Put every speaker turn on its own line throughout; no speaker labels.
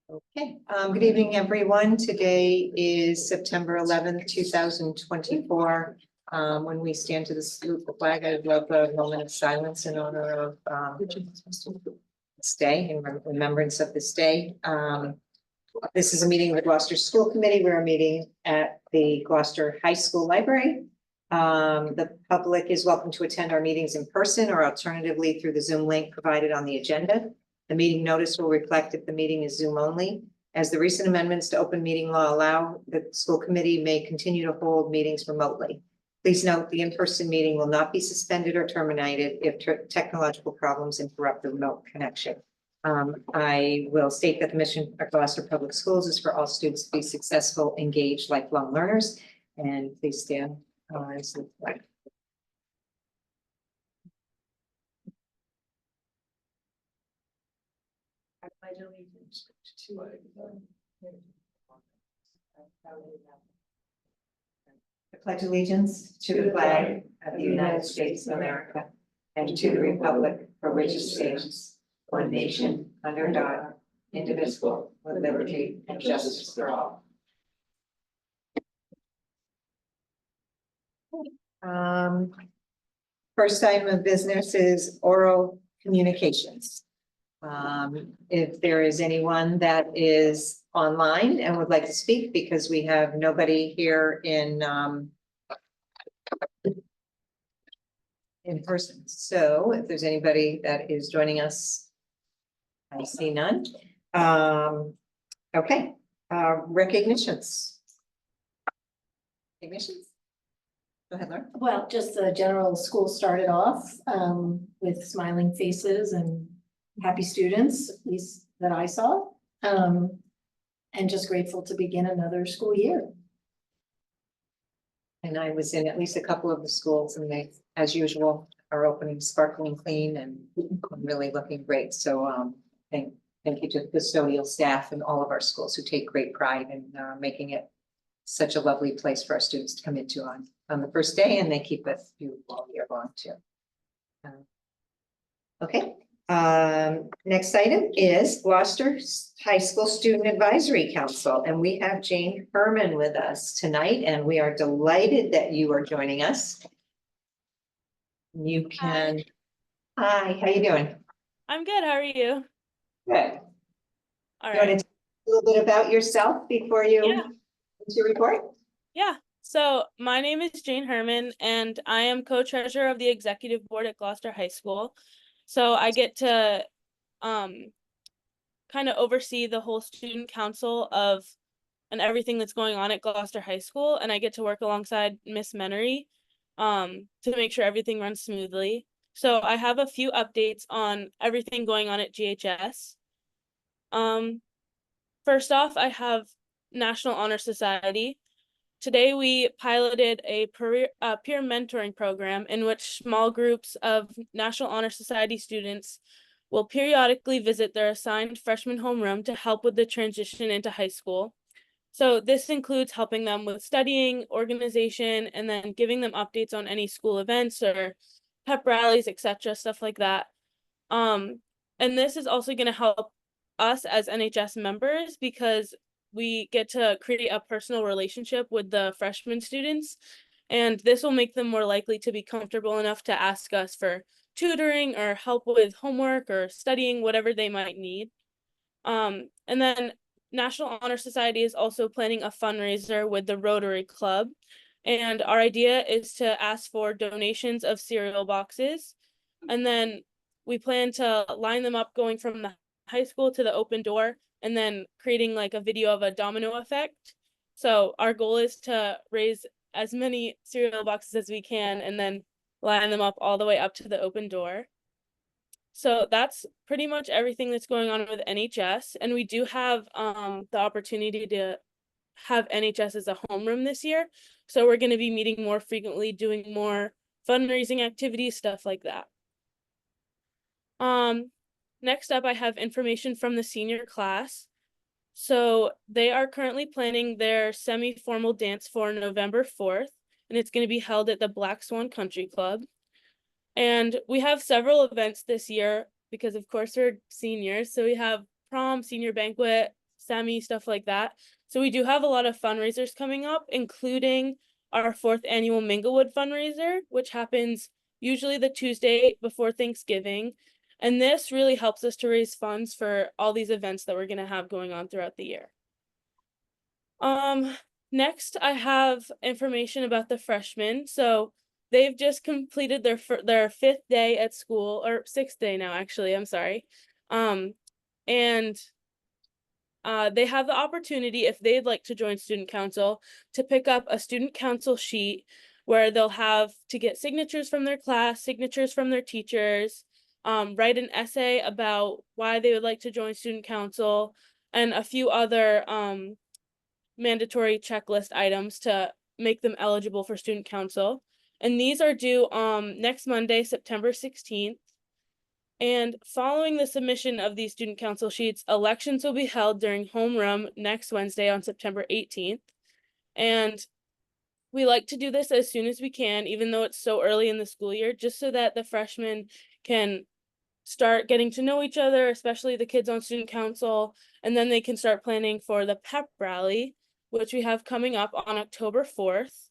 Okay, good evening, everyone. Today is September 11th, 2024. When we stand to the salute the flag, I'd love a moment of silence in honor of this day, in remembrance of this day. This is a meeting of the Gloucester School Committee. We're meeting at the Gloucester High School Library. The public is welcome to attend our meetings in person or alternatively through the Zoom link provided on the agenda. The meeting notice will reflect if the meeting is Zoom only. As the recent amendments to open meeting law allow, the school committee may continue to hold meetings remotely. Please note the in-person meeting will not be suspended or terminated if technological problems interrupt the remote connection. I will state that the mission of Gloucester Public Schools is for all students to be successful, engaged, lifelong learners. And please stand as the flag. I pledge allegiance to I pledge allegiance to the flag of the United States of America and to the republic for which it stands, one nation, under God, indivisible, with liberty and justice for all. First item of business is oral communications. If there is anyone that is online and would like to speak, because we have nobody here in person. So if there's anybody that is joining us, I see none. Okay, recognitions. Recognitions? Go ahead, Laura.
Well, just the general school started off with smiling faces and happy students, at least that I saw. And just grateful to begin another school year.
And I was in at least a couple of the schools and they, as usual, are opening sparkling clean and really looking great. So thank you to the custodial staff and all of our schools who take great pride in making it such a lovely place for our students to come into on the first day, and they keep it beautiful all year long too. Okay, next item is Gloucester High School Student Advisory Council, and we have Jane Herman with us tonight, and we are delighted that you are joining us. You can. Hi, how you doing?
I'm good. How are you?
Good.
All
You want
right.
to talk a little bit about yourself before you into your report?
Yeah. So my name is Jane Herman, and I am co-treasurer of the executive board at Gloucester High School. So I get to kind of oversee the whole student council and everything that's going on at Gloucester High School, and I get to work alongside Miss Menery to make sure everything runs smoothly. So I have a few updates on everything going on at GHS. First off, I have National Honor Society. Today we piloted a peer mentoring program in which small groups of National Honor Society students will periodically visit their assigned freshman homeroom to help with the transition into high school. So this includes helping them with studying, organization, and then giving them updates on any school events or pep rallies, etc., stuff like that. And this is also going to help us as NHS members because we get to create a personal relationship with the freshman students, and this will make them more likely to be comfortable enough to ask us for tutoring or help with homework or studying, whatever they might need. And then National Honor Society is also planning a fundraiser with the Rotary Club, and our idea is to ask for donations of cereal boxes, and then we plan to line them up going from the high school to the open door and then creating like a video of a domino effect. So our goal is to raise as many cereal boxes as we can and then line them up all the way up to the open door. So that's pretty much everything that's going on with NHS. And we do have the opportunity to have NHS as a homeroom this year. So we're going to be meeting more frequently, doing more fundraising activities, stuff like that. Next up, I have information from the senior class. So they are currently planning their semi-formal dance for November 4th, and it's going to be held at the Black Swan Country Club. And we have several events this year because of course we're seniors. So we have prom, senior banquet, semi, stuff like that. So we do have a lot of fundraisers coming up, including our 4th annual Minglewood fundraiser, which happens usually the Tuesday before Thanksgiving. And this really helps us to raise funds for all these events that we're going to have going on throughout the year. Next I have information about the freshmen. So they've just completed their 5th day at school, or 6th day now, actually, I'm sorry. And they have the opportunity, if they'd like to join student council, to pick up a student council sheet where they'll have to get signatures from their class, signatures from their teachers, write an essay about why they would like to join student council, and a few other mandatory checklist items to make them eligible for student council. And these are due next Monday, September 16th. And following the submission of these student council sheets, elections will be held during homeroom next Wednesday on September 18th. And we like to do this as soon as we can, even though it's so early in the school year, just so that the freshmen can start getting to know each other, especially the kids on student council, and then they can start planning for the pep rally, which we have coming up on October 4th.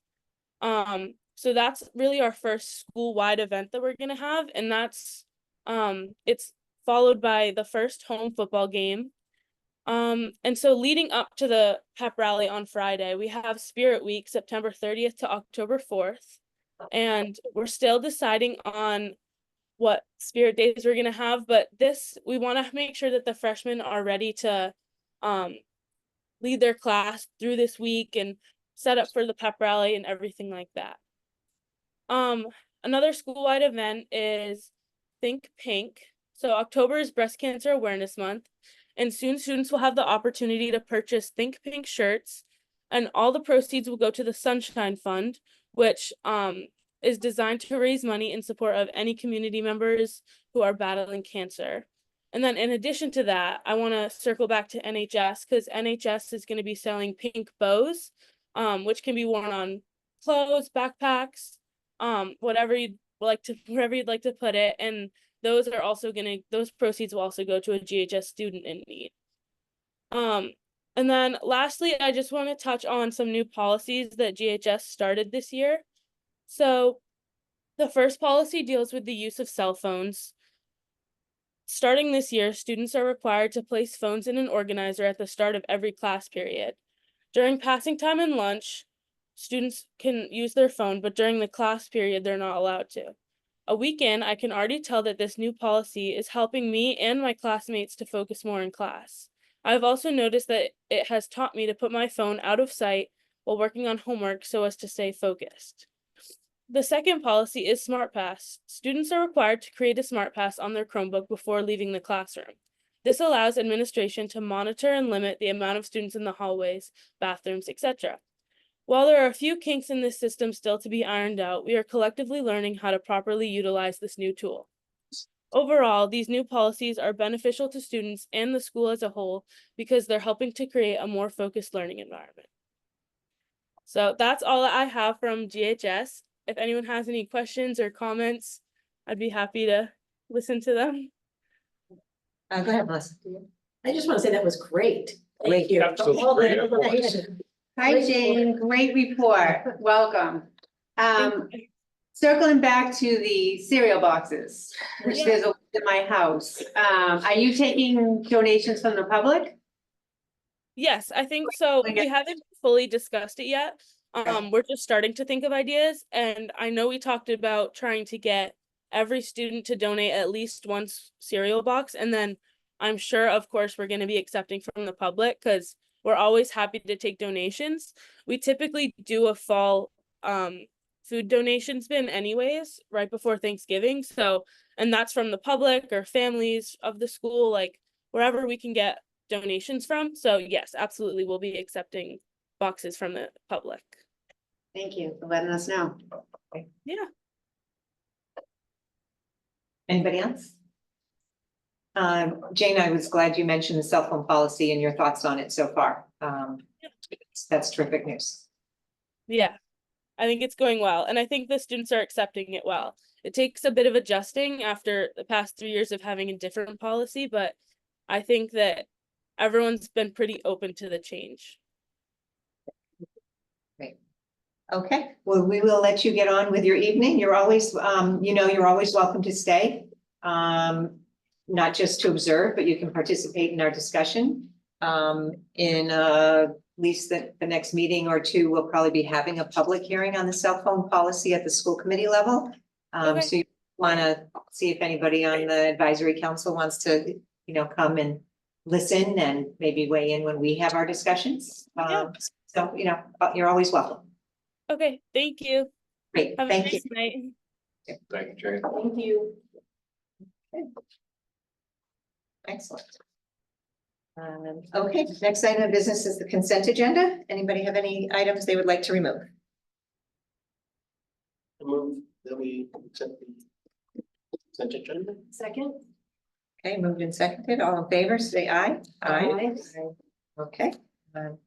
So that's really our first school-wide event that we're gonna have, and that's it's followed by the first home football game. And so leading up to the pep rally on Friday, we have Spirit Week, September 30th to October 4th. And we're still deciding on what Spirit Days we're gonna have, but we wanna make sure that the freshmen are ready to lead their class through this week and set up for the pep rally and everything like that. Another school-wide event is Think Pink. So October is Breast Cancer Awareness Month, and soon students will have the opportunity to purchase Think Pink shirts, and all the proceeds will go to the Sunshine Fund, which is designed to raise money in support of any community members who are battling cancer. And then in addition to that, I want to circle back to NHS, because NHS is going to be selling pink bows, which can be worn on clothes, backpacks, whatever you'd like to, wherever you'd like to put it. And those proceeds will also go to a GHS student in need. And then lastly, I just want to touch on some new policies that GHS started this year. So the first policy deals with the use of cell phones. Starting this year, students are required to place phones in an organizer at the start of every class period. During passing time and lunch, students can use their phone, but during the class period, they're not allowed to. A week in, I can already tell that this new policy is helping me and my classmates to focus more in class. I've also noticed that it has taught me to put my phone out of sight while working on homework so as to stay focused. The second policy is SmartPass. Students are required to create a SmartPass on their Chromebook before leaving the classroom. This allows administration to monitor and limit the amount of students in the hallways, bathrooms, etc. While there are a few kinks in this system still to be ironed out, we are collectively learning how to properly utilize this new tool. Overall, these new policies are beneficial to students and the school as a whole because they're helping to create a more focused learning environment. So that's all that I have from GHS. If anyone has any questions or comments, I'd be happy to listen to them.
Go ahead, Melissa.
I just want to say that was great.
Great.
Thank you.
Absolutely
All the
great.
information.
Hi,
Great
Jane. Great report. Welcome. Circling back to the cereal boxes, which
Yeah.
there's a in my house. Are you taking donations from the public?
Yes, I think so.
Okay.
We haven't fully discussed it yet. We're just starting to think of ideas, and I know we talked about trying to get every student to donate at least one cereal box, and then I'm sure, of course, we're going to be accepting from the public because we're always happy to take donations. We typically do a fall food donations bin anyways, right before Thanksgiving. So, and that's from the public or families of the school, like wherever we can get donations from. So yes, absolutely, we'll be accepting boxes from the public.
Thank you for letting us know.
Yeah.
Anybody else? Jane, I was glad you mentioned the cell phone policy and your thoughts on it so far. That's terrific news.
Yeah, I think it's going well, and I think the students are accepting it well. It takes a bit of adjusting after the past 3 years of having a different policy, but I think that everyone's been pretty open to the change.
Okay, well, we will let you get on with your evening. You're always, you're always welcome to stay. Not just to observe, but you can participate in our discussion. In at least the next meeting or two, we'll probably be having a public hearing on the cell phone policy at the school committee level.
Okay.
So you want to see if anybody on the advisory council wants to, come and listen and maybe weigh in when we have our discussions.
Yeah.
So, you're always welcome.
Okay, thank you.
Great,
Have a
thank you.
nice night.
Thank you, Jane.
Thank you.
Excellent. Okay, next item of business is the consent agenda. Anybody have any items they would like to remove?
I move that we accept the consent agenda.
Second?
Okay, moved and seconded. All in favor, say aye.
Aye.
Okay,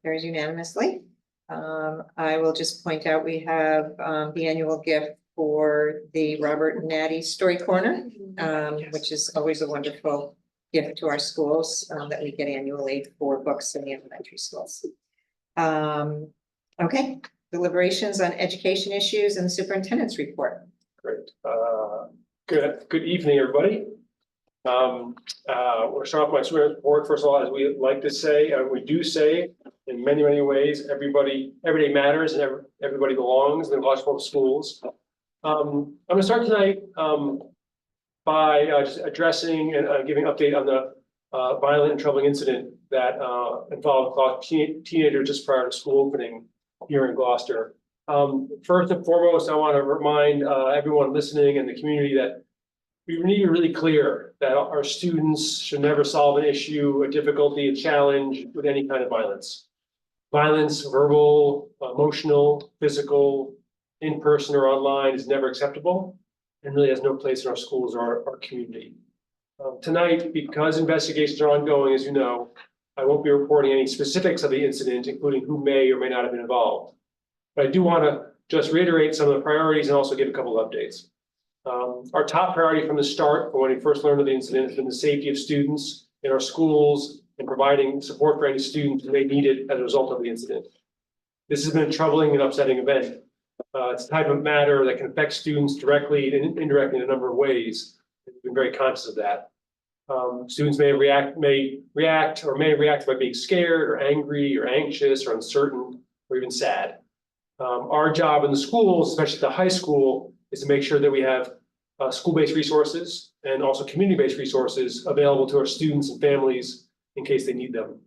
carries unanimously. I will just point out, we have, the annual gift for the Robert and Natty Story Corner, which is always a wonderful gift to our schools, that we get annually for books in the elementary schools. Okay, deliberations on education issues and the superintendent's report.
Great. Good evening, everybody. We're starting off my superintendent's report. First of all, as we like to say, we do say in many, many ways, every day matters and everybody belongs in the Gloucester Public Schools. I'm gonna start tonight by just addressing and giving an update on the violent and troubling incident that involved a teenager just prior to school opening here in Gloucester. First and foremost, I want to remind everyone listening and the community that we need to be really clear that our students should never solve an issue, a difficulty, a challenge with any kind of violence. Violence, verbal, emotional, physical, in person or online, is never acceptable and really has no place in our schools or our community. Tonight, because investigations are ongoing, as you know, I won't be reporting any specifics of the incident, including who may or may not have been involved. But I do want to just reiterate some of the priorities and also give a couple of updates. Our top priority from the start, when we first learned of the incident, has been the safety of students in our schools and providing support for any students who may need it as a result of the incident. This has been a troubling and upsetting event. It's a type of matter that can affect students directly and indirectly in a number of ways. We've been very conscious of that. Students may react by being scared or angry or anxious or uncertain or even sad. Our job in the schools, especially the high school, is to make sure that we have school-based resources and also community-based resources available to our students and families in case they need them.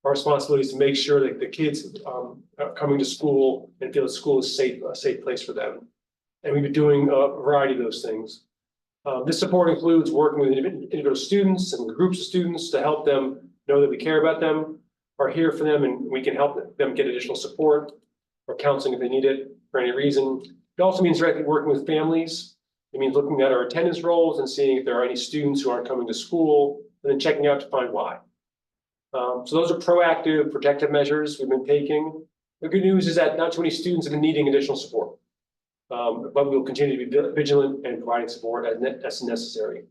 Our responsibility is to make sure that the kids are coming to school and feel that school is a safe place for them. And we've been doing a variety of those things. This support includes working with individual students and groups of students to help them know that we care about them, are here for them, and we can help them get additional support or counseling if they need it for any reason. It also means directly working with families. It means looking at our attendance rolls and seeing if there are any students who aren't coming to school, and then checking out to find why. So those are proactive, protective measures we've been taking. The good news is that not too many students have been needing additional support. But we'll continue to be vigilant and providing support as necessary.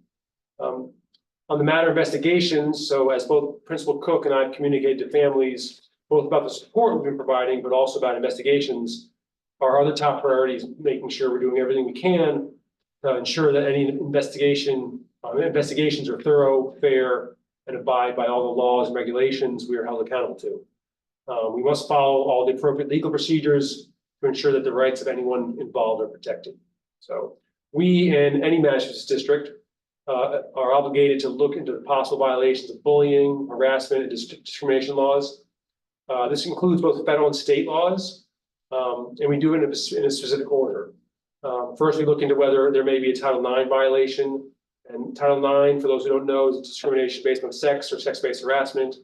On the matter of investigations, so as both Principal Cook and I have communicated to families, both about the support we've been providing, but also about investigations, our other top priority is making sure we're doing everything we can to ensure that any investigations are thorough, fair, and abide by all the laws and regulations we are held accountable to. We must follow all the appropriate legal procedures to ensure that the rights of anyone involved are protected. So we and any Massachusetts district are obligated to look into the possible violations of bullying, harassment, and discrimination laws. This includes both federal and state laws, and we do it in a specific order. First, we look into whether there may be a Title IX violation. And Title IX, for those who don't know, is discrimination based on sex or sex-based harassment.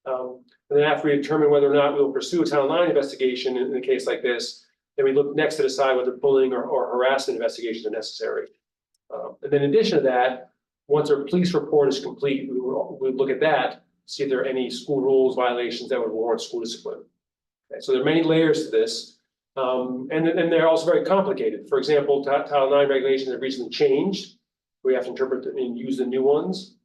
And then after we determine whether or not we will pursue a Title IX investigation in a case like this, then we look next to decide whether bullying or harassment investigations are necessary. And then in addition to that, once our police report is complete, we look at that, see if there are any school rules violations that would warrant school discipline. Okay, so there are many layers to this, and they're also very complicated. For example, Title IX regulations have recently changed. We have to interpret and use the new ones.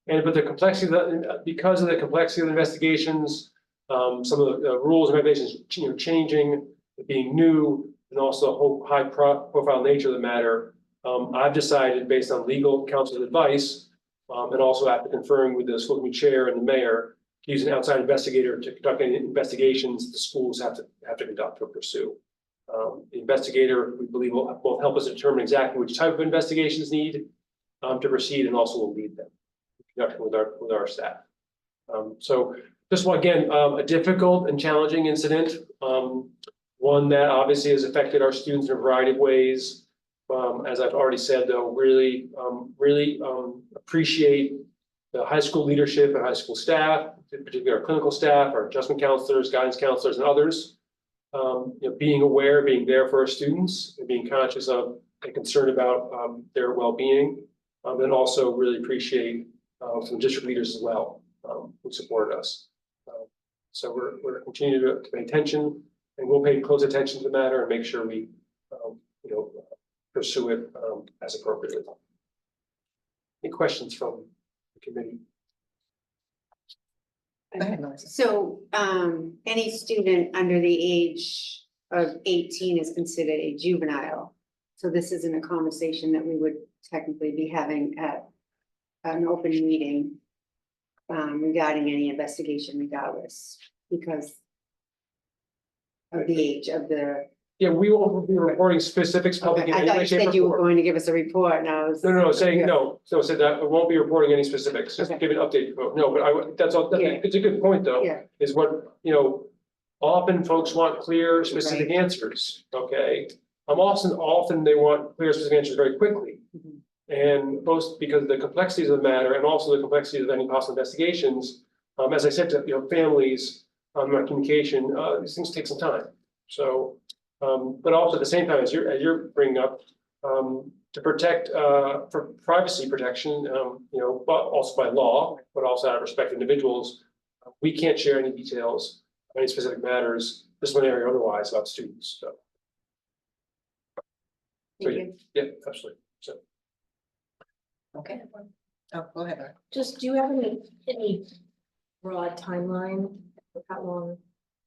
but the complexity of because of the complexity of the investigations, some of the rules and regulations, changing, being new, and also the whole high profile nature of the matter, I've decided based on legal counsel's advice, and also after conferring with the school committee chair and the mayor, to use an outside investigator to conduct any investigations the schools have to conduct or pursue. The investigator, we believe, will both help us determine exactly which type of investigations need to proceed, and also will lead them conducting with our staff. So just again, a difficult and challenging incident, one that obviously has affected our students in a variety of ways. As I've already said, though, really appreciate the high school leadership and high school staff, particularly our clinical staff, our adjustment counselors, guidance counselors, and others. Being aware, being there for our students, and being conscious of and concerned about their well-being, and also really appreciate some district leaders as well who supported us. So we're continuing to pay attention, and we'll pay close attention to the matter and make sure we pursue it as appropriate. Any questions from the committee?
Go ahead, Melissa.
So, any student under the age of 18 is considered a juvenile. So this isn't a conversation that we would technically be having at an open meeting regarding any investigation regardless, because of the age of the.
Yeah, we won't be reporting specifics publicly in
I
any
thought
way,
you
shape, or
said you were
form.
going to give us a report, and I was.
No, saying no. So I said that I won't be reporting any specifics, just
Okay.
give an update. No, but that's all,
Yeah.
it's a good point, though,
Yeah,
is what, often folks want clear, specific answers, okay? Often they want clear, specific answers very quickly.
Mhm.
And both because of the complexities of the matter and also the complexities of any possible investigations, as I said to, families, my communication, these things take some time. So, but also at the same time, as you're bringing up, to protect, for privacy protection, but also by law, but also out of respect to individuals, we can't share any details of any specific matters, disciplinary or otherwise, about students, so.
thank you.
Yeah, absolutely. So,
Okay. Oh, go ahead. Laura.
Just, do you have any broad timeline of how long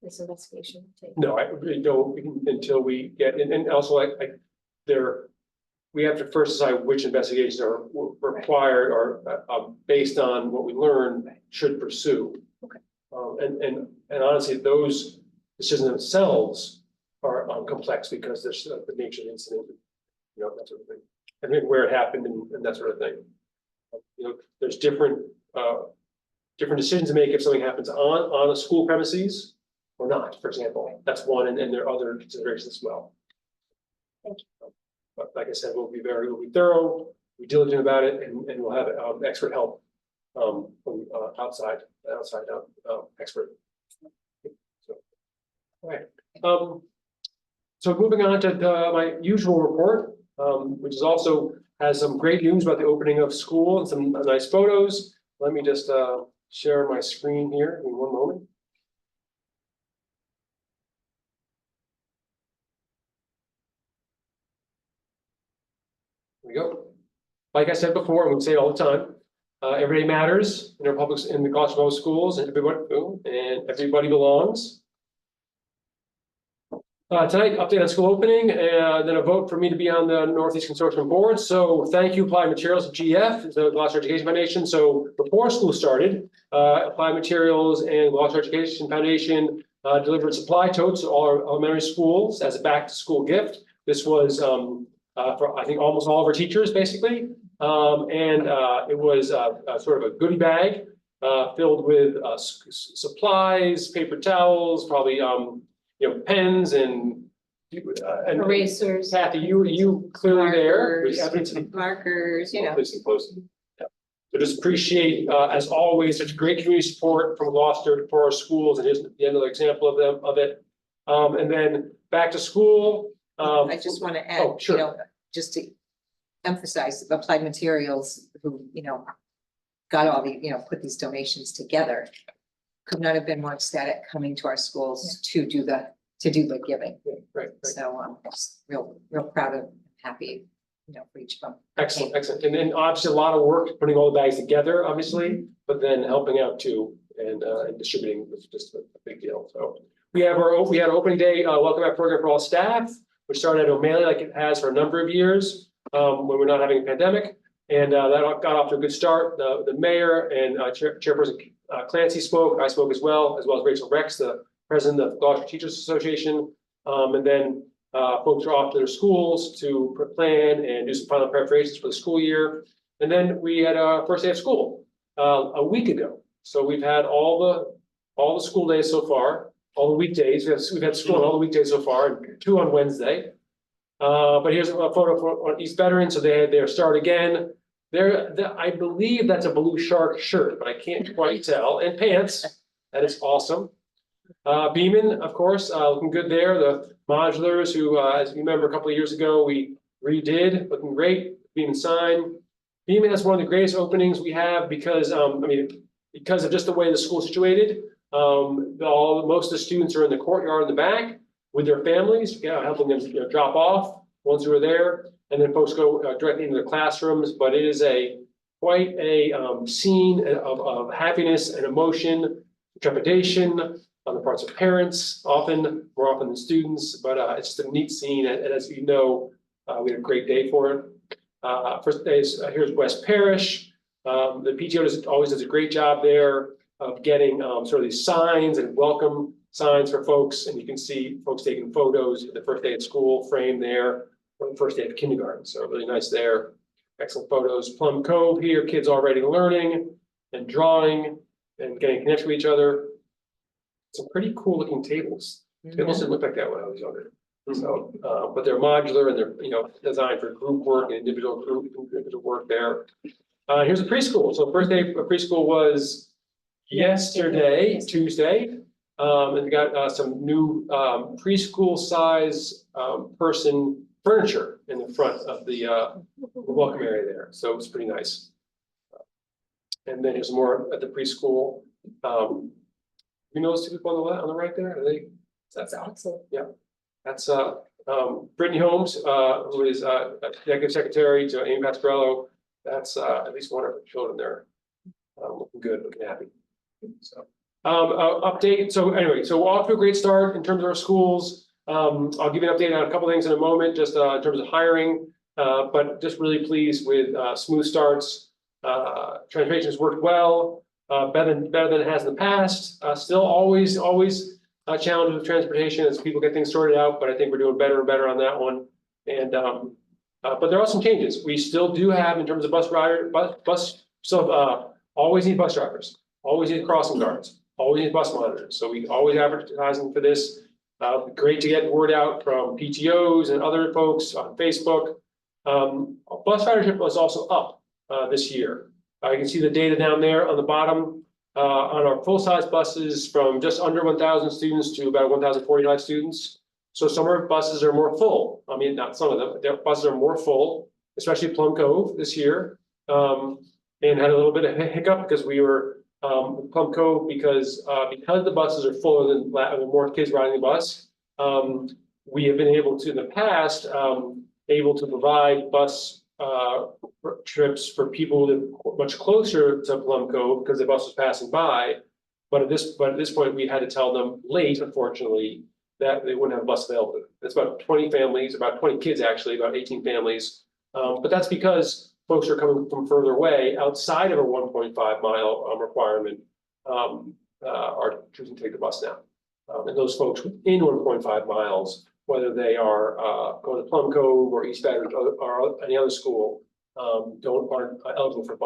this investigation will take?
no, I really don't until we get, and also we have to first decide which investigations are required or based on what we learn should pursue.
Okay.
And honestly, those decisions themselves are complex because there's the nature of the incident, that sort of thing. And then where it happened and that sort of thing. There's different decisions to make if something happens on a school premises or not, for example. That's one, and there are other considerations as well.
Thank
you. But like I said, we'll be thorough, be diligent about it, and we'll have expert help from outside expert. So, all right. So moving on to my usual report, which is also has some great news about the opening of school and some nice photos. Let me just share my screen here in one moment. There we go. Like I said before, I'm going to say it all the time. Every day matters in our in the Gloucester Public Schools, and everybody belongs. Tonight, update on school opening, and then a vote for me to be on the Northeast Consortium Board. So thank you, Applied Materials, GF, the Gloucester Education Foundation. So before school started, Applied Materials and Gloucester Education Foundation delivered supply totes to all our elementary schools as a back-to-school gift. This was for, I think, almost all of our teachers, basically. It was sort of a goodie bag filled with supplies, paper towels, probably pens and
Erasers.
Kathy, you clearly there.
Markers,
Evidence of-
Markers,
So just appreciate, as always, such great community support from Gloucester for our schools, and here's the another example of it. And then back to school.
I just want to add,
oh, sure.
just to emphasize Applied Materials who, got all the, put these donations together. Could not have been more ecstatic coming to our schools to do the giving.
Right.
So just real proud of, happy for each bump.
Excellent, excellent. And then obviously a lot of work putting all the bags together, obviously, but then helping out too and distributing was just a big deal. So we had our opening day welcome back program for all staff, which started at O'Malley like it has for a number of years when we're not having a pandemic. And that got off to a good start. The mayor and Chairperson Clancy spoke. I spoke as well as Rachel Rex, the president of the Gloucester Teachers Association. And then folks are off to their schools to plan and do some final preparations for the school year. And then we had our first day of school a week ago. So we've had all the school days so far, all the weekdays. We've had school on all the weekdays so far, and 2 on Wednesday. But here's a photo on East Veteran. So they had their start again. I believe that's a Blue Shark shirt, but I can't quite tell. And pants. That is awesome. Beeman, of course, looking good there. The modulars who, as you remember, a couple of years ago, we redid, looking great. Beeman sign. Beeman has one of the greatest openings we have because, because of just the way the school is situated. Most of the students are in the courtyard in the back with their families, helping them drop off once we're there. And then folks go directly into their classrooms, but it is quite a scene of happiness and emotion, trepidation on the parts of parents, more often than students, but it's just a neat scene. And as you know, we had a great day for it. First day is here's West Parish. The PTO always does a great job there of getting sort of these signs and welcome signs for folks. And you can see folks taking photos the first day at school framed there, or the first day of kindergarten. So really nice there. Excellent photos. Plum Cove here, kids already learning and drawing and getting connected with each other. Some pretty cool looking tables. Tables didn't look like that when I was younger. So, but they're modular and they're designed for group work and individual work there. Here's a preschool. So first day of preschool was yesterday, Tuesday. And we got some new preschool size person furniture in the front of the welcome area there. So it's pretty nice. And then there's more at the preschool. You know those two people on the right there? Are they? That's Axel. Yeah. That's Brittany Holmes, who is executive secretary to Amy Pasquarello. That's at least one of her children there. Looking good, looking happy. So update. So anyway, so we're off to a great start in terms of our schools. I'll give you an update on a couple things in a moment, just in terms of hiring, but just really pleased with smooth starts. Transportation has worked well, better than it has in the past. Still always a challenge with transportation as people get things sorted out, but I think we're doing better and better on that one. And but there are some changes. We still do have in terms of always need bus drivers, always need crossing guards, always need bus monitors. So we always advertising for this. Great to get word out from PTOs and other folks on Facebook. Bus ridership was also up this year. You can see the data down there on the bottom on our full-size buses from just under 1,000 students to about 1,049 students. So some of our buses are more full. I mean, not some of them, their buses are more full, especially Plum Cove this year. And had a little bit of a hiccup because we were Plum Cove because the buses are fuller than more kids riding the bus. We have been able to in the past able to provide bus trips for people that live much closer to Plum Cove because the bus was passing by. But at this point, we had to tell them late, unfortunately, that they wouldn't have a bus available. It's about 20 families, about 20 kids actually, about 18 families. But that's because folks are coming from further away outside of a 1.5 mile requirement are choosing to take the bus now. And those folks within 1.5 miles, whether they are going to Plum Cove or East Veteran or any other school, aren't eligible for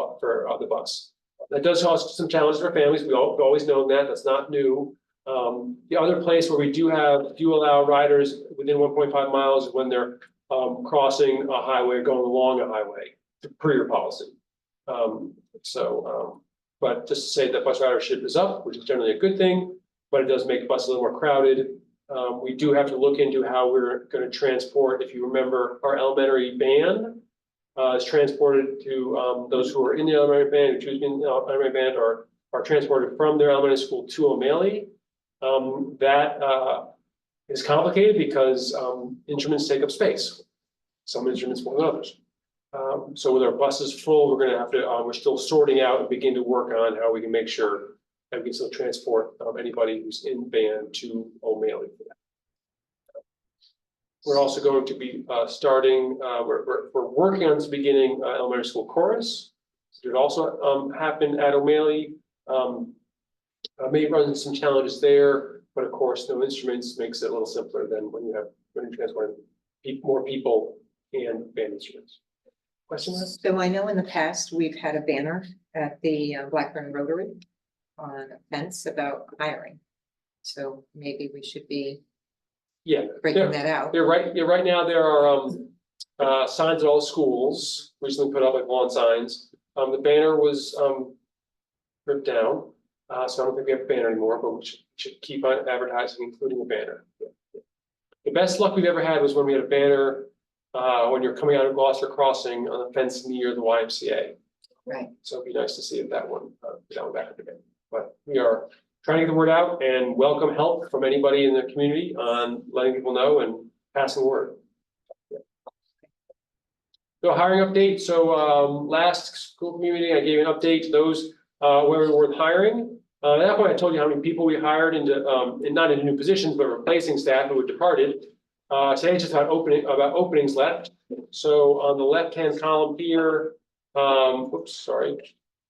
the bus. That does cause some challenges for families. We've always known that. That's not new. The other place where we do allow riders within 1.5 miles is when they're crossing a highway or going along a highway per your policy. But just to say that bus ridership is up, which is generally a good thing, but it does make buses a little more crowded. We do have to look into how we're going to transport, if you remember, our elementary band is transported to those who are in the elementary band, who choose to be in the elementary band, or are transported from their elementary school to O'Malley. That is complicated because instruments take up space. Some instruments more than others. So with our buses full, we're gonna have to, we're still sorting out and begin to work on how we can make sure that we can still transport anybody who's in band to O'Malley for that. We're also going to be starting, we're working on this beginning elementary school chorus. It would also happen at O'Malley. May run into some challenges there, but of course, no instruments makes it a little simpler than when you're transporting more people and band instruments. Questions?
So I know in the past, we've had a banner at the Blackburn Rotary on a fence about hiring. So maybe we should be
Yeah.
breaking that out.
You're right. Yeah, right now there are signs at all schools recently put up, like lawn signs. The banner was ripped down. So I don't think we have a banner anymore, but we should keep on advertising, including a banner. Yeah. The best luck we've ever had was when we had a banner when you're coming out of Gloucester Crossing on the fence near the YMCA.
Right.
So it'd be nice to see that one back at the banner. But we are trying to get the word out and welcome help from anybody in the community on letting people know and passing the word. Yeah. So hiring update. So last school community meeting, I gave an update to those where we were hiring. At that point, I told you how many people we hired into, and not into new positions, but replacing staff who had departed. Today it's just about openings left. So on the left-hand column here, oops, sorry.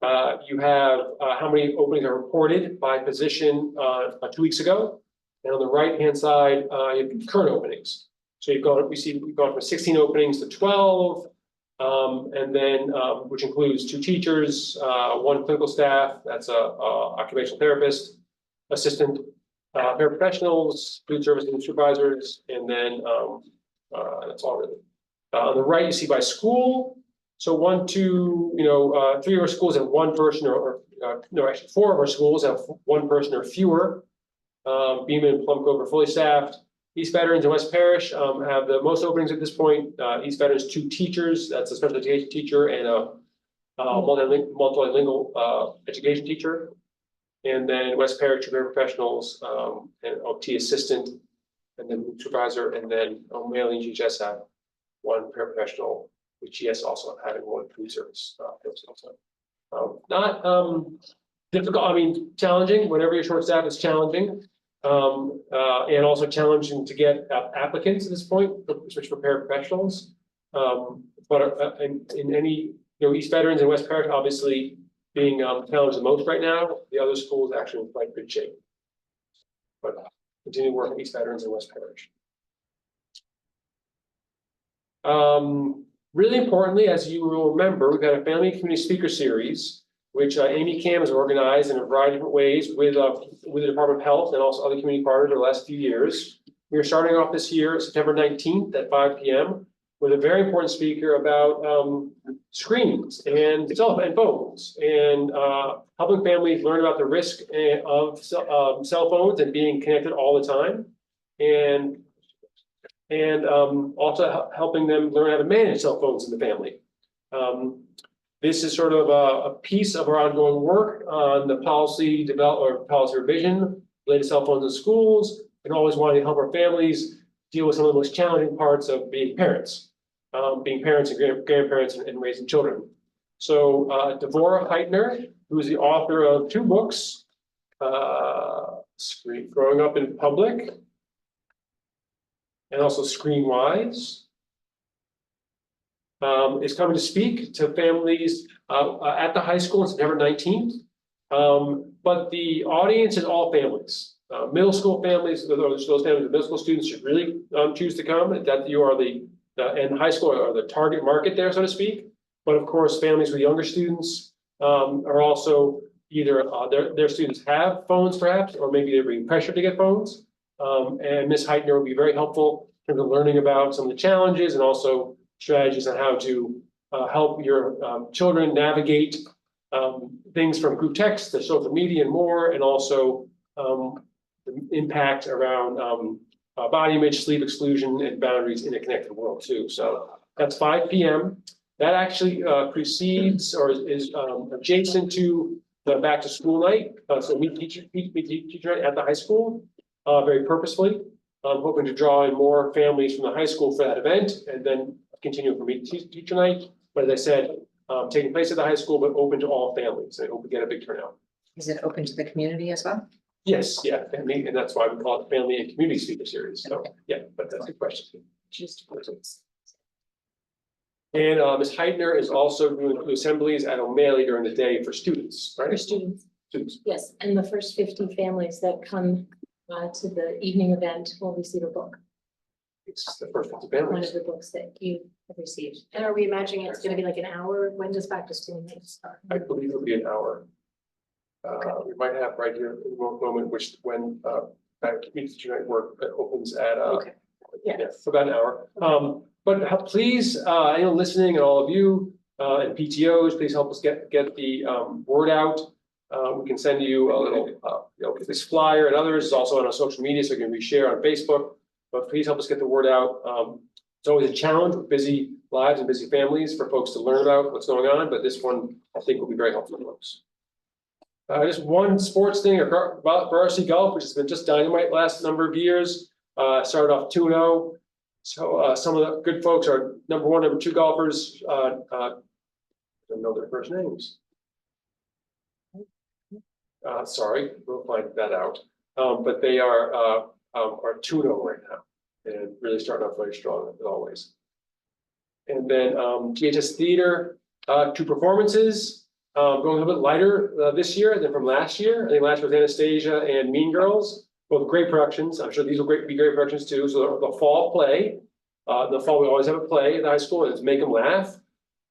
You have how many openings are reported by position 2 weeks ago. And on the right-hand side, you have current openings. So we've gone from 16 openings to 12. And then, which includes 2 teachers, 1 clinical staff, that's a occupational therapist, assistant paraprofessionals, food service and supervisors, and then that's all really. On the right, you see by school. So 1, 2, 3 of our schools have 1 person, or no, actually 4 of our schools have 1 person or fewer. Beeman and Plum Cove are fully staffed. East Veterans and West Parish have the most openings at this point. East Veterans 2 teachers, that's a special education teacher and a multilingual education teacher. And then West Parish 2 paraprofessionals and OT assistant, and then supervisor, and then O'Malley and GHS have 1 paraprofessional, with GS also having 1 food service person also. Not difficult, I mean, challenging. Whenever you're short staffed, it's challenging. And also challenging to get applicants at this point, especially for paraprofessionals. But in any, East Veterans and West Parish, obviously being challenged the most right now. The other schools actually in quite good shape. But continue to work with East Veterans and West Parish. Really importantly, as you will remember, we've got a family and community speaker series, which Amy Cam has organized in a variety of different ways with the Department of Health and also other community partners over the last few years. We are starting off this year, September 19th at 5 p.m. with a very important speaker about screens and phones and helping families learn about the risk of cell phones and being connected all the time, and also helping them learn how to manage cell phones in the family. This is sort of a piece of our ongoing work on the policy policy revision related to cell phones in schools, and always wanting to help our families deal with some of the most challenging parts of being parents and grandparents and raising children. So Devorah Heitner, who is the author of 2 books, Growing Up in Public, and also Screenwise, is coming to speak to families at the high school on September 19th. But the audience is all families. Middle school families, those families with middle school students should really choose to come. That you are and high school are the target market there, so to speak. But of course, families with younger students are also either their students have phones perhaps, or maybe they're being pressured to get phones. And Ms. Heitner will be very helpful in terms of learning about some of the challenges and also strategies on how to help your children navigate things from group text to social media and more, and also the impact around body image, sleep exclusion, and boundaries in a connected world too. So that's 5 p.m. That actually precedes or is adjacent to the back to school night. So meet teacher night at the high school, very purposefully. I'm hoping to draw in more families from the high school for that event, and then continue for meet teacher night. but as I said, taking place at the high school, but open to all families. I hope we get a big turnout.
Is it open to the community as well?
Yes, yeah, family, and that's why we call it Family and Community Speaker Series. So, yeah, but that's a question. And Ms. Heidner is also doing assemblies at O'Malley during the day for students, right?
For students,
Students.
yes, and the first 50 families that come to the evening event will receive a book,
It's the first 50
one
families.
of the books that you have received. And are we imagining it's gonna be like an hour? When does back to school start?
I believe it'll be an hour. We might have right here in a moment, which when Community Teacher Night work opens at
Okay. Yeah.
for about an hour. But please, anyone listening and all of you and PTOs, please help us get the word out. We can send you a little, this flyer and others is also on our social media, so you can reshare on Facebook. But please help us get the word out. It's always a challenge with busy lives and busy families for folks to learn about what's going on, but this one I think will be very helpful to folks. Just one sports thing about varsity golf, which has been just dynamite last number of years. Started off 2-0. So some of the good folks are number 1, number 2 golfers. Don't know their first names. Sorry, we'll find that out. But they are 2-0 right now and really starting off very strong as always. And then GHS Theater, 2 performances. Going a little bit lighter this year than from last year. I think last year was Anastasia and Mean Girls, both great productions. I'm sure these will be great productions too. So the fall play, the fall we always have a play at the high school, and it's Make 'Em Laugh,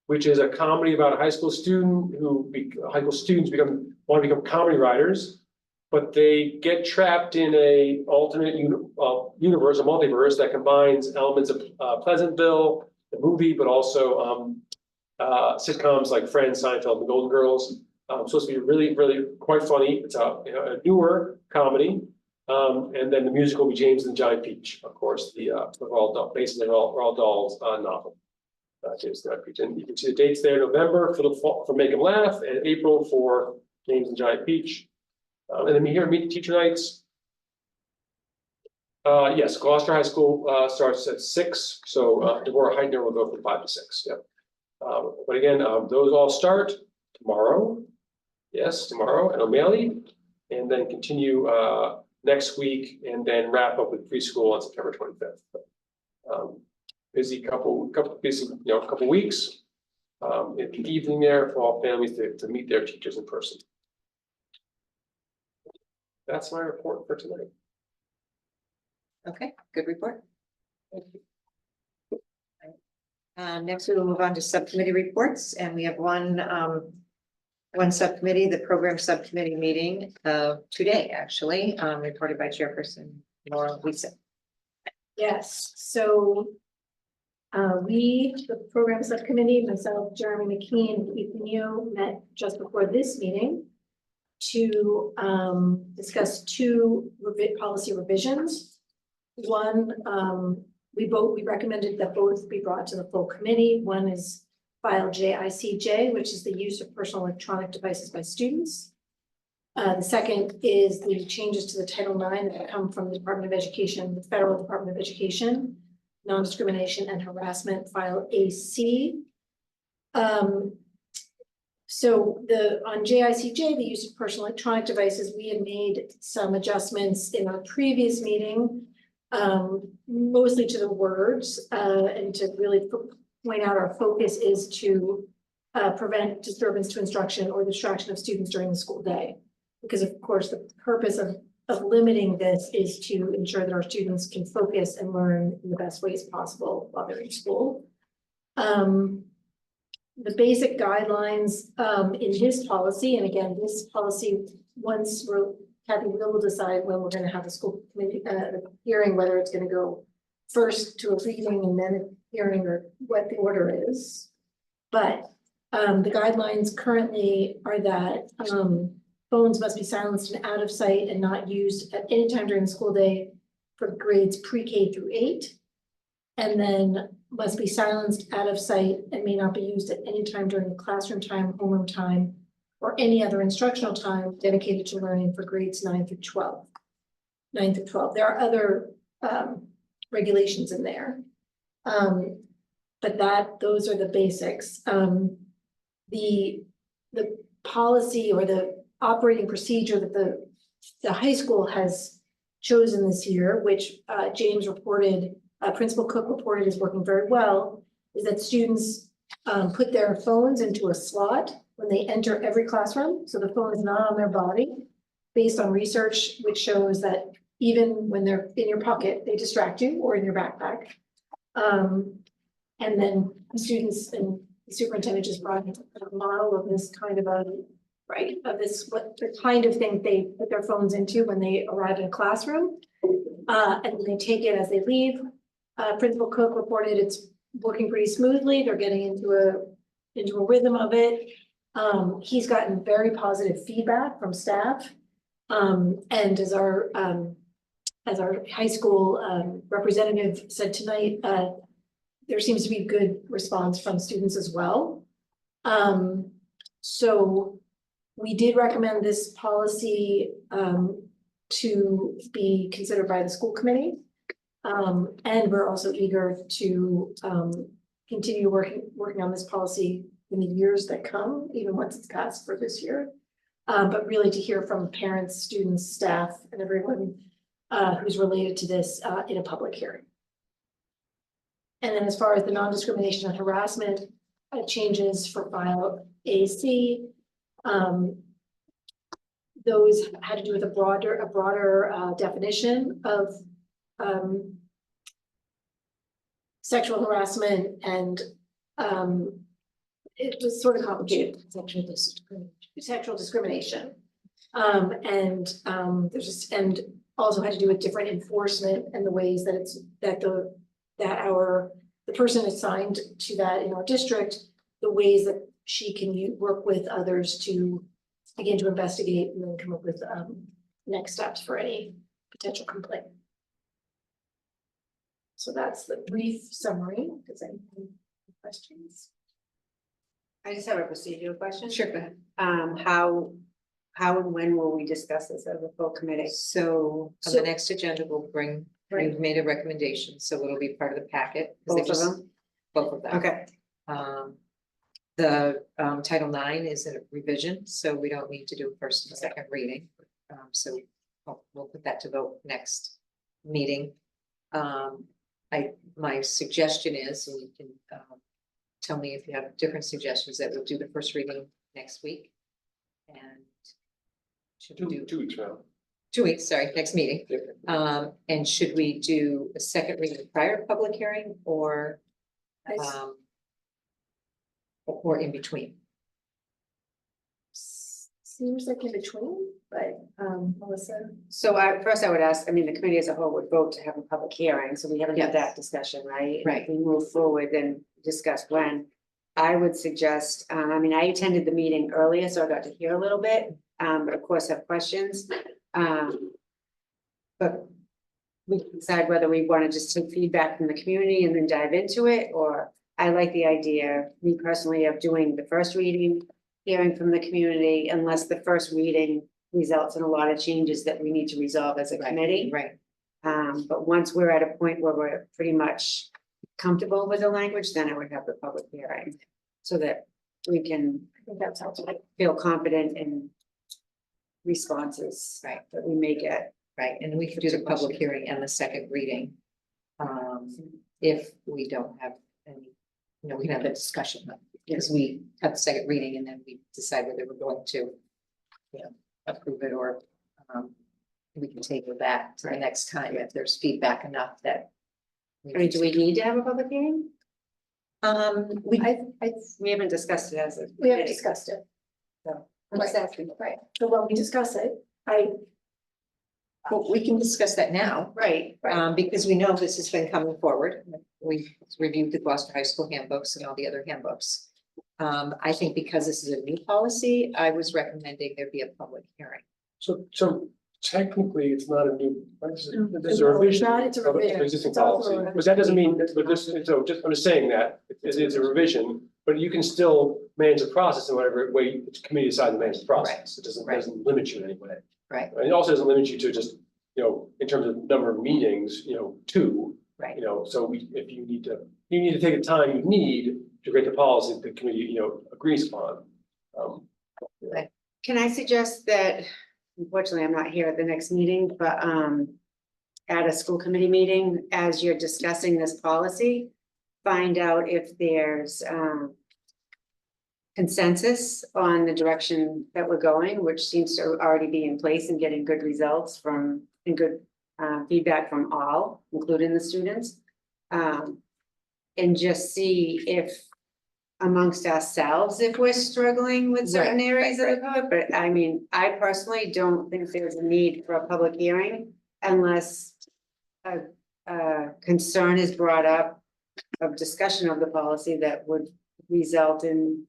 which is a comedy about a high school student high school students want to become comedy writers, but they get trapped in a alternate universe, a multiverse that combines elements of Pleasantville, the movie, but also sitcoms like Friends, Seinfeld, and Golden Girls. Supposed to be really, really quite funny. It's a newer comedy. And then the musical will be James and the Giant Peach, of course, the Roald Dahl, based on the Roald Dahl's novel. James and the Giant Peach. And you can see the dates there: November for the fall for Make 'Em Laugh, and April for James and the Giant Peach. And then here Meet the Teacher Nights. Yes, Gloucester High School starts at 6, so Deborah Heidner will go from 5 to 6. Yep. But again, those all start tomorrow. Yes, tomorrow at O'Malley, and then continue next week, and then wrap up with preschool on September 25th. Busy couple weeks. In the evening there for all families to meet their teachers in person. That's my report for tonight.
Okay, good report. Thank you. Next, we will move on to subcommittee reports, and we have one subcommittee, the program subcommittee meeting today, actually, reported by Chairperson Laura Lisa.
Yes, so the program subcommittee, myself, Jeremy McKean, and Ethan Yu met just before this meeting to discuss 2 policy revisions. One, we recommended that both be brought to the full committee. One is file JICJ, which is the use of personal electronic devices by students. The second is the changes to the Title IX that come from the Department of Education, the Federal Department of Education, non-discrimination and harassment, file AC. So on JICJ, the use of personal electronic devices, we had made some adjustments in our previous meeting, mostly to the words, and to really point out our focus is to prevent disturbance to instruction or distraction of students during the school day. Because of course, the purpose of limiting this is to ensure that our students can focus and learn in the best ways possible while they're in school. The basic guidelines in this policy, and again, this policy, once Kathy will decide when we're going to have the school committee hearing, whether it's going to go first to a reading and then a hearing, or what the order is. But the guidelines currently are that phones must be silenced and out of sight and not used at any time during the school day for grades pre-K through 8. And then must be silenced out of sight and may not be used at any time during the classroom time, homeroom time, or any other instructional time dedicated to learning for grades 9 through 12. 9 through 12. There are other regulations in there. but those are the basics. The policy or the operating procedure that the high school has chosen this year, which James reported, Principal Cook reported is working very well, is that students put their phones into a slot when they enter every classroom, so the phone is not on their body, based on research which shows that even when they're in your pocket, they distract you, or in your backpack. And then students and the superintendent just brought a model of this kind of what the kind of thing they put their phones into when they arrive in a classroom. And they take it as they leave. Principal Cook reported it's working pretty smoothly. They're getting into a rhythm of it. He's gotten very positive feedback from staff. And as our high school representative said tonight, there seems to be good response from students as well. So we did recommend this policy to be considered by the school committee. And we're also eager to continue working on this policy in the years that come, even once it's passed for this year. But really to hear from parents, students, staff, and everyone who's related to this in a public hearing. And then as far as the non-discrimination and harassment changes for file AC, those had to do with a broader definition of sexual harassment, and it was sort of complicated. Sexual discrimination. And also had to do with different enforcement and the ways that the person assigned to that in our district, the ways that she can work with others to begin to investigate and then come up with next steps for any potential complaint. So that's the brief summary. Does anyone have questions?
I just have a procedural question.
Sure, go ahead.
How and when will we discuss this as a full committee?
So on the next agenda, we've made a recommendation, so it'll be part of the packet. 'Cause they
Both of
just-
them?
Both of them.
Okay,
The Title IX is a revision, so we don't need to do a first and second reading. So we'll put that to vote next meeting. My suggestion is, and you can tell me if you have different suggestions, that we'll do the first reading next week. And should we do
2 weeks now.
2 weeks, sorry, next meeting. And should we do a second reading prior to public hearing or in between?
Seems like in between, but Melissa.
so first I would ask, I mean, the committee as a whole would vote to have a public hearing, so we haven't had
Yes.
that discussion, right?
Right.
If we move forward, then discuss when. I would suggest, I mean, I attended the meeting earlier, so I got to hear a little bit, but of course have questions. But we can decide whether we want to just take feedback from the community and then dive into it, or I like the idea, me personally, of doing the first reading, hearing from the community, unless the first reading results in a lot of changes that we need to resolve as a committee.
Right,
But once we're at a point where we're pretty much comfortable with the language, then I would have the public hearing. So that we can
I think that sounds like.
feel confident in responses.
Right.
That we may get.
right, and we could do the public hearing and the second reading. If we don't have any, we can have a discussion, because we have the second reading and then we decide whether we're going to, approve it, or we can take it back to the next time if there's feedback enough that.
I mean, do we need to have a public hearing?
We,
We haven't discussed it as a.
We haven't
committee.
discussed it.
So,
Right.
exactly.
Right. So when we discuss it,
well, we can discuss that now,
Right,
because we know this has been coming forward. We've reviewed the Gloucester High School handbooks and all the other handbooks. I think because this is a new policy, I was recommending there be a public hearing.
So technically, it's not a new, this is a
No, it's
revision
not, it's a
of
revision.
existing
It's also
policy.
a
But that doesn't mean, but this, so just, I'm just saying that, it's a revision, but you can still manage the process in whatever way the committee decides to manage the process. It doesn't limit you in any way.
Right.
And it also doesn't limit you to just, in terms of number of meetings, 2,
Right.
You know, so if you need to take the time you need to create the policy that the committee, you know, agrees upon.
Can I suggest that, unfortunately, I'm not here at the next meeting, but at a school committee meeting, as you're discussing this policy, find out if there's consensus on the direction that we're going, which seems to already be in place and getting good results and good feedback from all, including the students. And just see if amongst ourselves, if we're struggling with certain
Right,
areas of
right,
the code, but I mean, I personally don't think there's a need for a public hearing unless a concern is brought up of discussion of the policy that would result in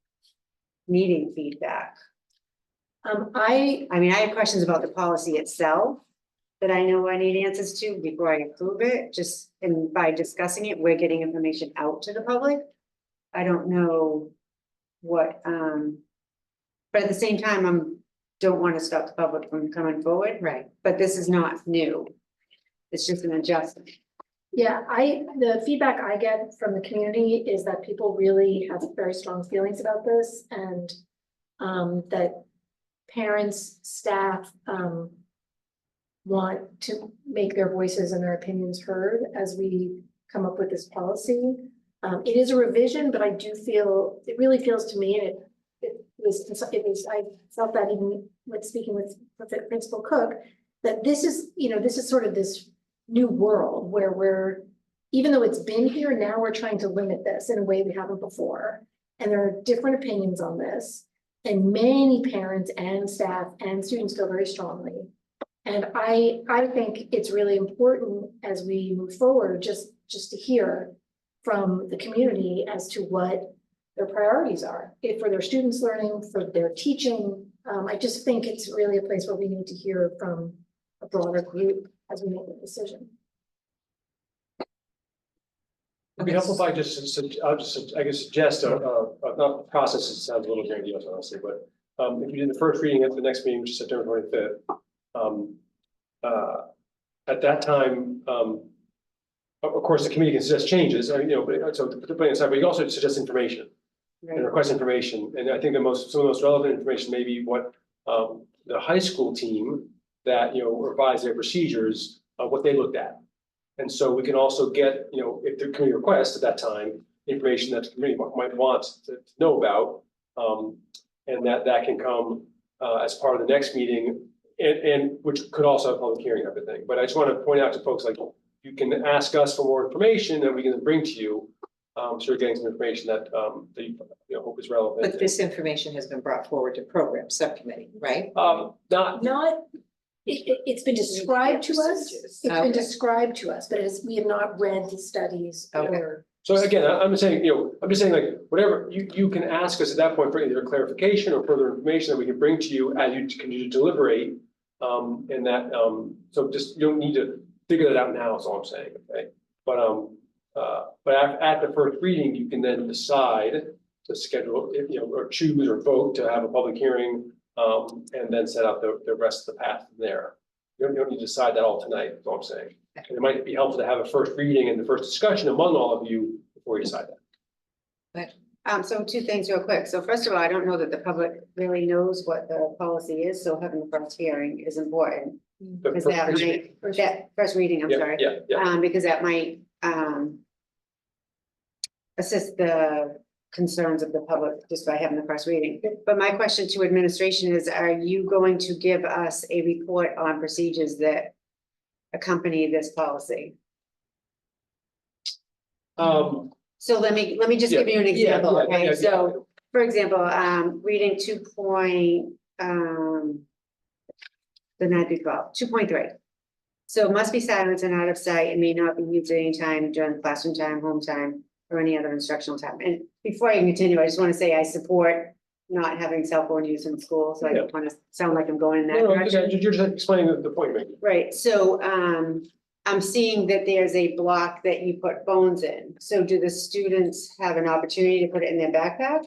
needing feedback.
I
I mean, I have questions about the policy itself that I know I need answers to before I approve it, just, and by discussing it, we're getting information out to the public. I don't know what, but at the same time, don't want to stop the public from coming forward,
Right.
but this is not new. It's just an adjustment.
Yeah, the feedback I get from the community is that people really have very strong feelings about this and that parents, staff, want to make their voices and their opinions heard as we come up with this policy. It is a revision, but I do feel, it really feels to me, and I felt that even with speaking with Principal Cook, that this is sort of this new world where even though it's been here, now we're trying to limit this in a way we haven't before. And there are different opinions on this. And many parents and staff and students feel very strongly. And I think it's really important as we move forward, just to hear from the community as to what their priorities are, if for their students learning, for their teaching. I just think it's really a place where we need to hear from a broader group as we make the decision.
It'd be helpful if I suggest not process, it sounds a little grandiose, honestly, but if you did the first reading at the next meeting, which is September 25th, at that time, of course, the committee can suggest changes, but so to put it aside, but you also suggest information and request information. And I think some of the most relevant information may be what the high school team that, revised their procedures, what they looked at. And so we can also get, if the committee requests at that time, information that the committee might want to know about. And that can come as part of the next meeting, and which could also have a public hearing type of thing. But I just want to point out to folks, like, you can ask us for more information and we can bring to you. So you're getting some information that you hope is relevant.
But this information has been brought forward to program subcommittee, right?
It's been described to us. It's been
Okay.
described to us, but we have not read the studies
Okay.
or.
So again, I'm saying, I'm just saying, like, whatever, you can ask us at that point for either clarification or further information that we can bring to you as you continue to deliberate. And that, so just, you don't need to figure that out now, is all I'm saying, okay? But at the first reading, you can then decide to schedule, or choose or vote to have a public hearing, and then set out the rest of the path from there. You don't need to decide that all tonight, is all I'm saying. And it might be helpful to have a first reading and the first discussion among all of you before you decide that.
So two things real quick. So first of all, I don't know that the public really knows what the policy is, so having the first hearing is important.
The
Because
first
that
reading.
might, that first reading, I'm sorry.
Yeah.
Because that might assist the concerns of the public just by having the first reading. But my question to administration is, are you going to give us a report on procedures that accompany this policy? So let me just give you an example, okay? So, for example, reading 2.3. So must be silent and out of sight and may not be used at any time during classroom time, home time, or any other instructional time. And before I continue, I just want to say I support not having cell phone use in school, so I don't want to sound like I'm going in that direction.
You're just explaining the point, maybe.
Right, so I'm seeing that there's a block that you put phones in. So do the students have an opportunity to put it in their backpack?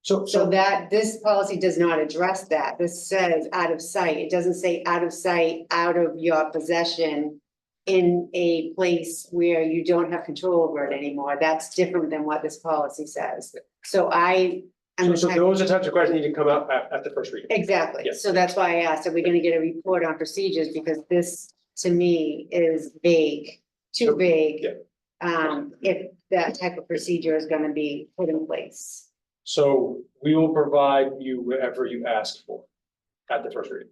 So that this policy does not address that. This says out of sight. It doesn't say out of sight, out of your possession in a place where you don't have control over it anymore, that's different than what this policy says. So I'm
So those are the types of questions that need to come up at the first reading.
exactly,
Yes.
so that's why I asked, are we gonna get a report on procedures, because this, to me, is vague, too
Sure.
vague.
Yeah.
If that type of procedure is gonna be put in place.
So we will provide you whatever you ask for at the first reading.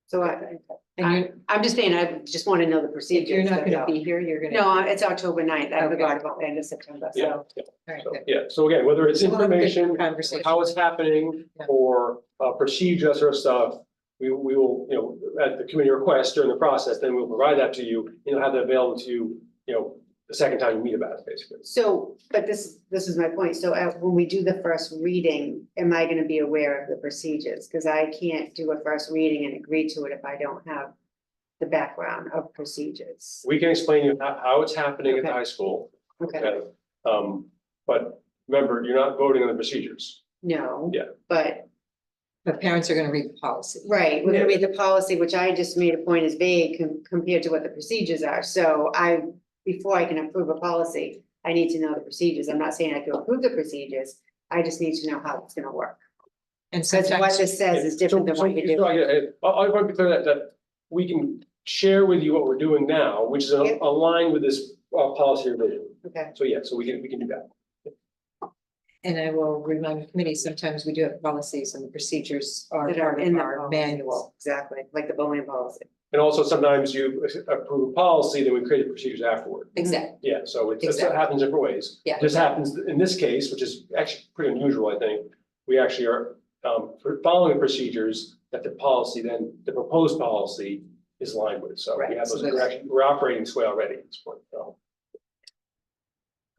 So I'm just saying, I just wanna know the
If
procedures.
you're not
that's
gonna
all.
be here, you're gonna.
No, it's October 9th. I
Okay.
forgot about the end of September,
Yeah,
so.
yeah.
All right,
So,
good.
yeah, so again, whether it's
So we'll have a good
information,
conversation.
how it's happening,
Yeah.
or procedure sort of stuff, we will, at the committee request during the process, then we'll provide that to you, and you'll have that available to you, the second time you meet about it, basically.
So, but this is my point. So when we do the first reading, am I gonna be aware of the procedures? Cause I can't do a first reading and agree to it if I don't have the background of procedures.
We can explain to you how it's happening at the
Okay.
high school,
Okay,
okay? But remember, you're not voting on the procedures.
no.
Yeah.
But,
But parents are gonna read the policy.
right, we're
Yeah.
gonna read the policy, which I just made a point is vague compared to what the procedures are. So before I can approve a policy, I need to know the procedures. I'm not saying I can approve the procedures. I just need to know how it's gonna work.
And
Because what
sometimes,
this says is different than what you do.
I want to be clear that we can share with you what we're doing now, which is
Yeah.
aligned with this policy revision.
Okay,
So yeah, so we can do that.
and I will remind the committee, sometimes we do have policies and the procedures are
that are
part
in
of
the
our
policies.
manual.
Exactly, like the bullying policy.
And also sometimes you approve a policy, then we create the procedures afterward.
Exactly.
Yeah, so it
Exactly.
happens different ways.
Yeah.
This happens in this case, which is actually pretty unusual, I think. We actually are following the procedures that the policy then, the proposed policy is aligned with. So we
Right,
have
so
those,
that's-
we're operating this way already at this point, so.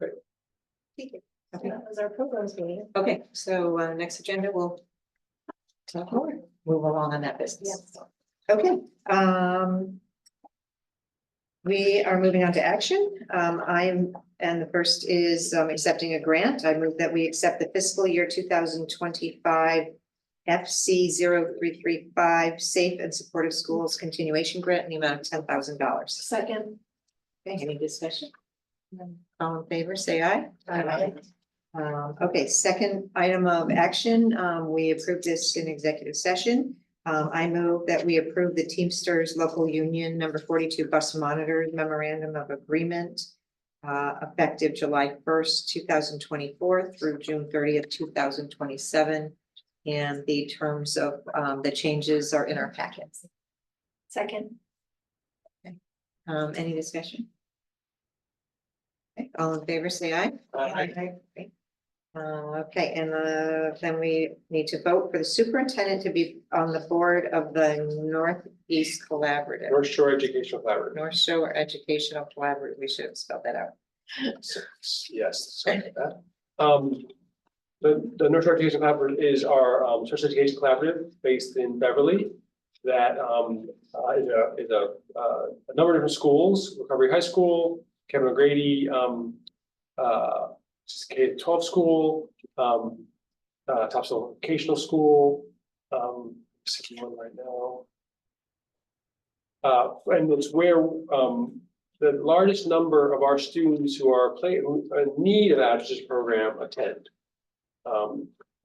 Okay.
That was our programs meeting.
Okay, so next agenda, we'll talk more, move along on that business. Okay, we are moving on to action. And the first is accepting a grant. I move that we accept the fiscal year 2025 FC 0335 Safe and Supportive Schools Continuation Grant in the amount of $10,000.
Second.
Okay, any discussion? All in favor, say aye.
Aye.
Okay, second item of action, we approved this in executive session. I move that we approve the Teamsters Local Union number 42 bus monitors memorandum of agreement effective July 1st, 2024 through June 30th, 2027. And the terms of the changes are in our packets.
Second.
Any discussion? Okay, all in favor, say aye.
Aye.
Okay, and then we need to vote for the superintendent to be on the board of the Northeast Collaborative.
North Shore Educational Collaborative.
North Shore Educational Collaborative, we should have spelled that out.
Yes, sorry about that. The North Shore Education Collaborative is our special education collaborative based in Beverly. That is a number of different schools, Recovery High School, Kevin O'Grady, K-12 school, Topsail Vocational School, sticking one right now. And it's where the largest number of our students who are who are in need of adjunct program attend.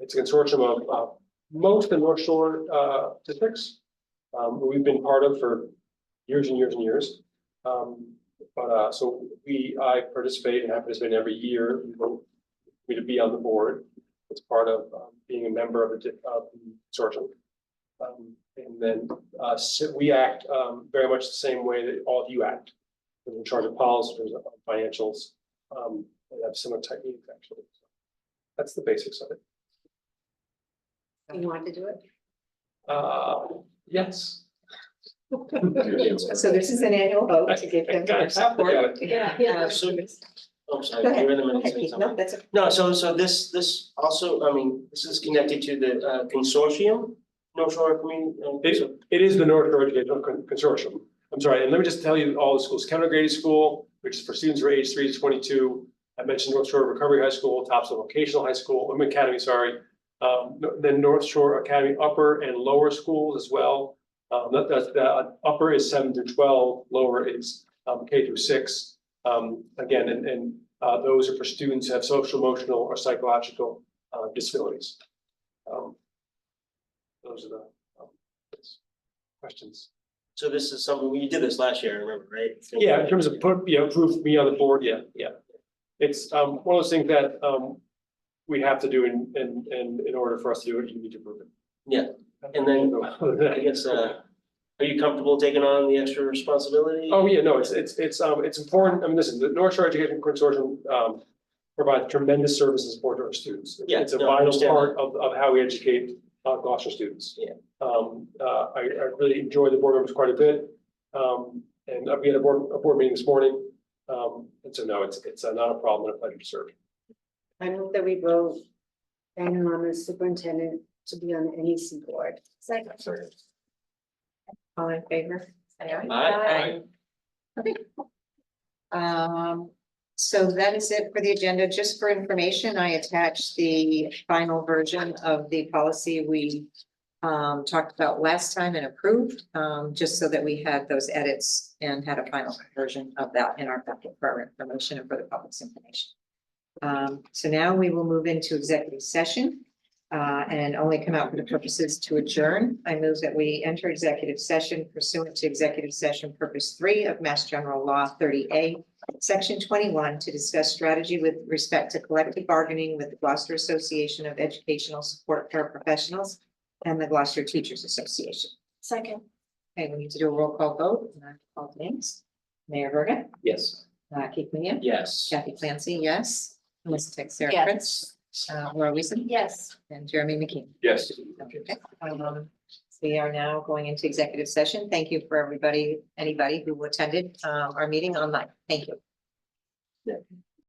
It's a consortium of most of the North Shore districts. We've been part of for years and years and years. So I participate and have participated every year. You vote me to be on the board. It's part of being a member of the consortium. And then we act very much the same way that all of you act. We're in charge of policy, financials, and have similar techniques actually. That's the basics of it.
You want to do it?
Yes.
So this is an annual vote to give them their support.
Yeah.
Oh, sorry.
Go ahead.
you're in the middle of
Okay,
saying
Keith,
something.
no, that's okay.
No, so this also, I mean, this is connected to the consortium, North Shore Community.
It is the North Shore Educational Consortium. I'm sorry, and let me just tell you all the schools. Kevin O'Grady School, which is for students who are age 3 to 22. I mentioned North Shore Recovery High School, Topsail Vocational High School, Academy, sorry. Then North Shore Academy upper and lower schools as well. The upper is 7 to 12, lower is K through 6. Again, and those are for students who have social, emotional, or psychological disabilities. Those are the questions.
So this is something, we did this last year, I remember, right?
Yeah, in terms of proof me on the board, yeah. It's one of those things that we have to do in order for us to do it, you need to prove it.
Yeah, and then I guess, are you comfortable taking on the extra responsibility?
Oh, yeah, no, it's important. I mean, listen, the North Shore Education Consortium provides tremendous service and support to our students.
Yeah,
It's a
no, I
vital
understand
part of how we educate Gloucester students.
Yeah.
I really enjoy the board members quite a bit. And I'll be at a board meeting this morning. And so no, it's not a problem and a pleasure to serve.
I move that we vote Diana on the superintendent to be on the NEC board.
Second. All in favor? Say aye.
Aye.
Okay. So that is it for the agenda. Just for information, I attached the final version of the policy we talked about last time and approved, just so that we had those edits and had a final version of that in our packet for our information and for the public's information. So now we will move into executive session and only come out for the purposes to adjourn. I move that we enter executive session pursuant to executive session purpose 3 of Mass General Law 30A, Section 21, to discuss strategy with respect to collective bargaining with the Gloucester Association of Educational Support Paraprofessionals and the Gloucester Teachers Association.
Second.
Okay, we need to do a roll call vote. And I have to call names. Mayor Verga,
Yes.
Keith Meehan,
Yes.
Kathy Clancy, yes. Melissa Texera
Yes.
Prince, Laura Weason,
Yes.
and Jeremy McKean.
Yes.
Okay, we are now going into executive session. Thank you for anybody who attended our meeting online. Thank you.